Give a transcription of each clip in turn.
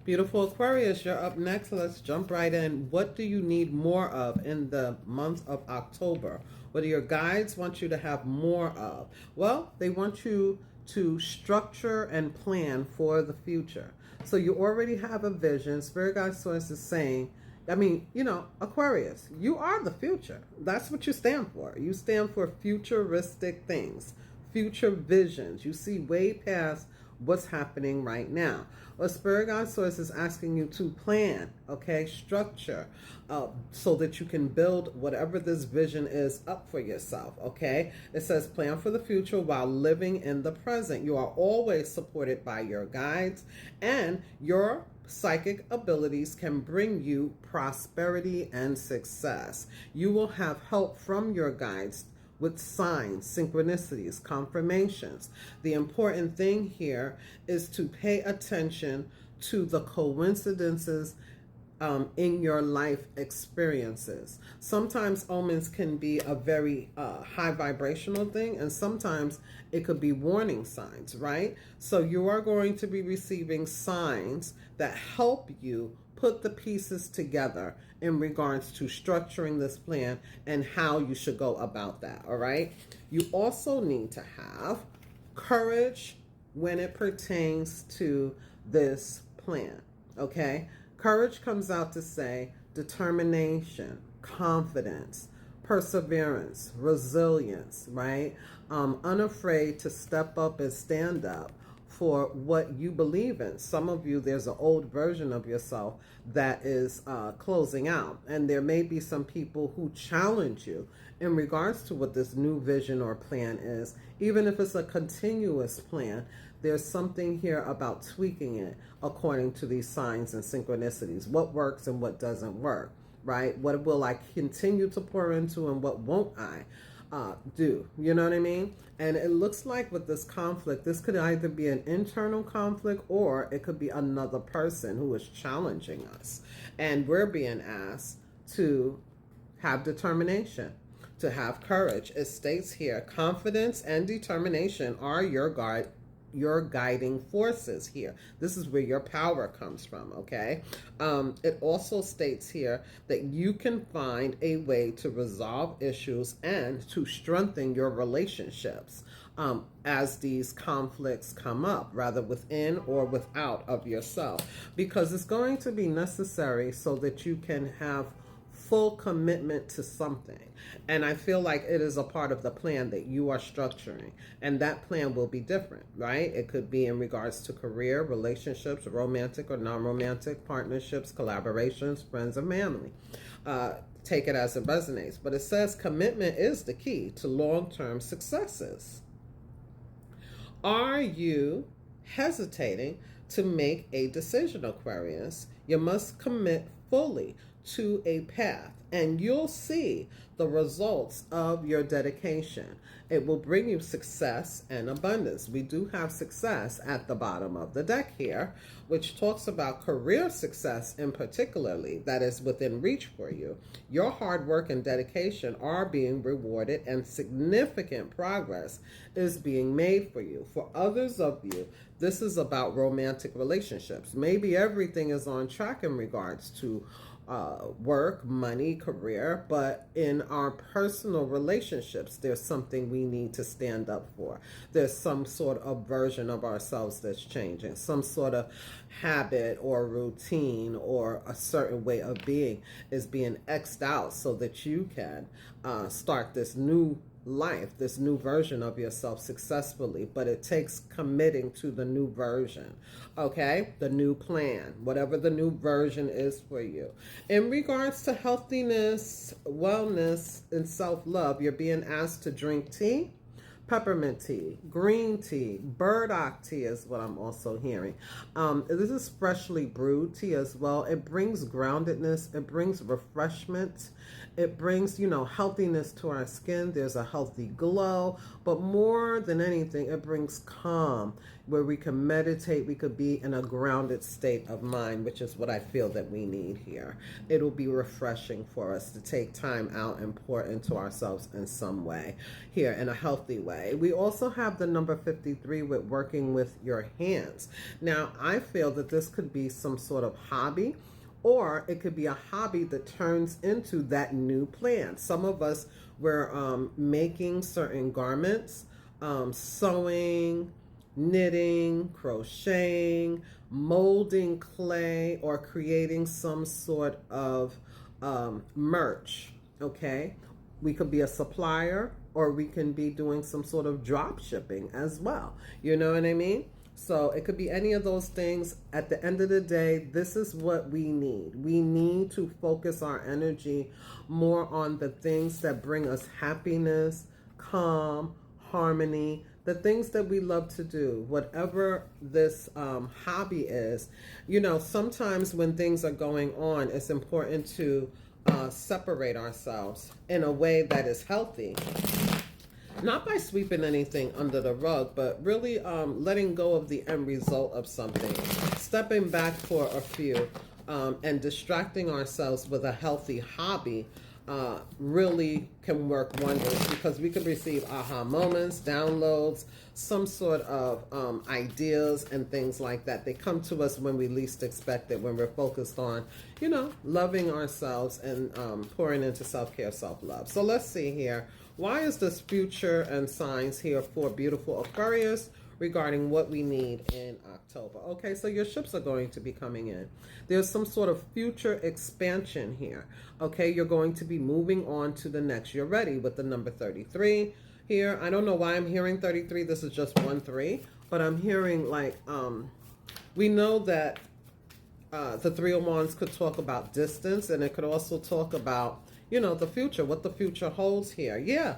Beautiful Aquarius, you're up next. Let's jump right in. What do you need more of in the month of October? What do your guides want you to have more of? Well, they want you to structure and plan for the future. So you already have a vision. Spirit Guide Source is saying, Aquarius, you are the future. That's what you stand for. You stand for futuristic things, future visions. You see way past what's happening right now. Well, Spirit Guide Source is asking you to plan, okay, structure, so that you can build whatever this vision is up for yourself, okay? It says plan for the future while living in the present. You are always supported by your guides, and your psychic abilities can bring you prosperity and success. You will have help from your guides with signs, synchronicities, confirmations. The important thing here is to pay attention to the coincidences in your life experiences. Sometimes omens can be a very high vibrational thing, and sometimes it could be warning signs, right? So you are going to be receiving signs that help you put the pieces together in regards to structuring this plan and how you should go about that, all right? You also need to have courage when it pertains to this plan, okay? Courage comes out to say determination, confidence, perseverance, resilience, right? Unafraid to step up and stand up for what you believe in. Some of you, there's an old version of yourself that is closing out. And there may be some people who challenge you in regards to what this new vision or plan is. Even if it's a continuous plan, there's something here about tweaking it according to these signs and synchronicities. What works and what doesn't work, right? What will I continue to pour into and what won't I do? You know what I mean? And it looks like with this conflict, this could either be an internal conflict or it could be another person who is challenging us. And we're being asked to have determination, to have courage. It states here, confidence and determination are your guiding forces here. This is where your power comes from, okay? It also states here that you can find a way to resolve issues and to strengthen your relationships as these conflicts come up, rather within or without of yourself, because it's going to be necessary so that you can have full commitment to something. And I feel like it is a part of the plan that you are structuring. And that plan will be different, right? It could be in regards to career, relationships, romantic or non-romantic partnerships, collaborations, friends, and family. Take it as it resonates. But it says commitment is the key to long-term successes. Are you hesitating to make a decision, Aquarius? You must commit fully to a path, and you'll see the results of your dedication. It will bring you success and abundance. We do have success at the bottom of the deck here, which talks about career success in particularly that is within reach for you. Your hard work and dedication are being rewarded, and significant progress is being made for you. For others of you, this is about romantic relationships. Maybe everything is on track in regards to work, money, career, but in our personal relationships, there's something we need to stand up for. There's some sort of version of ourselves that's changing, some sort of habit or routine or a certain way of being is being X'd out so that you can start this new life, this new version of yourself successfully. But it takes committing to the new version, okay? The new plan, whatever the new version is for you. In regards to healthiness, wellness, and self-love, you're being asked to drink tea, peppermint tea, green tea, burdock tea is what I'm also hearing. This is freshly brewed tea as well. It brings groundedness. It brings refreshment. It brings, healthiness to our skin. There's a healthy glow. But more than anything, it brings calm where we can meditate. We could be in a grounded state of mind, which is what I feel that we need here. It'll be refreshing for us to take time out and pour into ourselves in some way here in a healthy way. way. We also have the number 53 with working with your hands. Now, I feel that this could be some sort of hobby, or it could be a hobby that turns into that new plan. Some of us were making certain garments, sewing, knitting, crocheting, molding clay, or creating some sort of merch. Okay, we could be a supplier, or we can be doing some sort of drop shipping as well. You know what I mean? So it could be any of those things. At the end of the day, this is what we need. We need to focus our energy more on the things that bring us happiness, calm, harmony, the things that we love to do, whatever this hobby is. You know, sometimes when things are going on, it's important to separate ourselves in a way that is healthy. Not by sweeping anything under the rug, but really letting go of the end result of something. Stepping back for a few and distracting ourselves with a healthy hobby really can work wonders, because we can receive aha moments, downloads, some sort of ideas and things like that. They come to us when we least expect it, when we're focused on, you know, loving ourselves and pouring into self-care, self-love. So let's see here. Why is this future and signs here for beautiful Aquarius regarding what we need in October? Okay, so your ships are going to be coming in. There's some sort of future expansion here. Okay, you're going to be moving on to the next. You're ready with the number 33 here. I don't know why I'm hearing 33. This is just 1-3, but I'm hearing like, we know that the Three of Wands could talk about distance, and it could also talk about, you know, the future, what the future holds here. Yeah.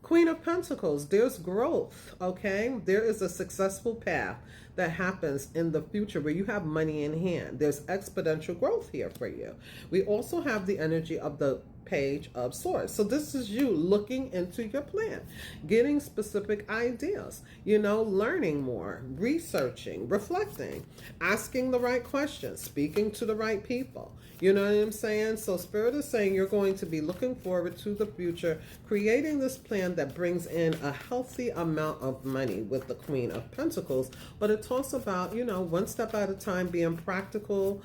Queen of Pentacles, there's growth, okay? There is a successful path that happens in the future where you have money in hand. There's exponential growth here for you. We also have the energy of the Page of Swords. So this is you looking into your plan, getting specific ideas, you know, learning more, researching, reflecting, asking the right questions, speaking to the right people. You know what I'm saying? So Spirit is saying you're going to be looking forward to the future, creating this plan that brings in a healthy amount of money with the Queen of Pentacles. But it talks about, you know, one step at a time, being practical,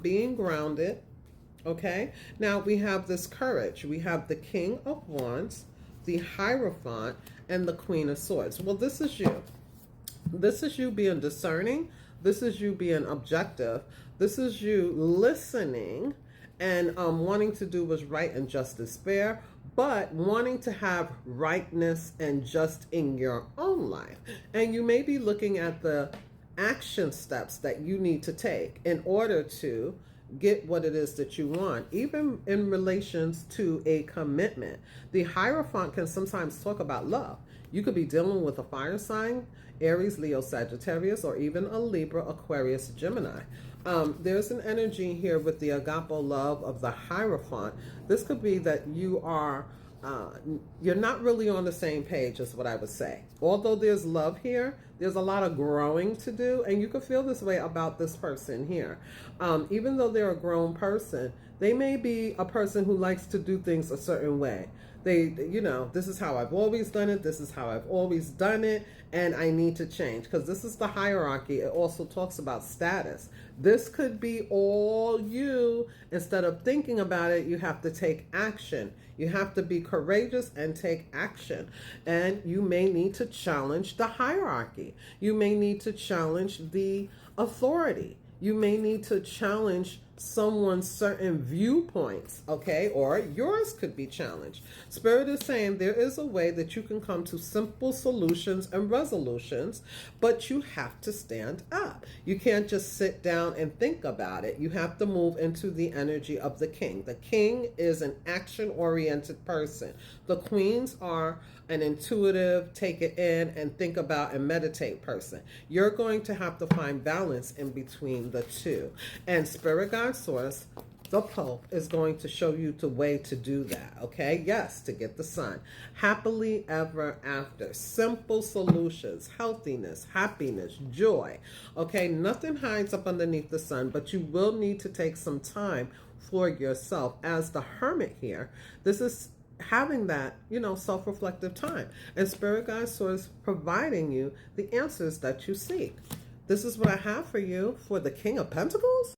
being grounded. Okay, now we have this courage. We have the King of Wands, the Hierophant, and the Queen of Swords. Well, this is you. This is you being discerning. This is you being objective. This is you listening and wanting to do what's right and justice fair, but wanting to have rightness and just in your own life. And you may be looking at the action steps that you need to take in order to get what it is that you want, even in relations to a commitment. The Hierophant can sometimes talk about love. You could be dealing with a fire sign, Aries, Leo, Sagittarius, or even a Libra, Aquarius, Gemini. There's an energy here with the agapo love of the Hierophant. This could be that you are you're not really on the same page, is what I would say. Although there's love here, there's a lot of growing to do, and you could feel this way about this person here. Even though they're a grown person, they may be a person who likes to do things a certain way. They, you know, this is how I've always done it. This is how I've always done it, and I need to change, because this is the hierarchy. It also talks about status. This could be all you. Instead of thinking about it, you have to take action. You have to be courageous and take action. And you may need to challenge the hierarchy. You may need to challenge the authority. You may need to challenge someone's certain viewpoints, okay? Or yours could be challenged. Spirit is saying there is a way that you can come to simple solutions and resolutions, but you have to stand up. You can't just sit down and think about it. You have to move into the energy of the king. The king is an action-oriented person. The queens are an intuitive, take it in and think about and meditate person. You're going to have to find balance in between the two. And Spirit Guide Source, the Pope, is going to show you the way to do that, okay? Yes, to get the sun. Happily ever after. Simple solutions, healthiness, happiness, joy, okay? Nothing hides up underneath the sun, but you will need to take some time for yourself. As the Hermit here, this is having that, self-reflective time. And Spirit Guide Source providing you the answers that you seek. This is what I have for you for the King of Pentacles.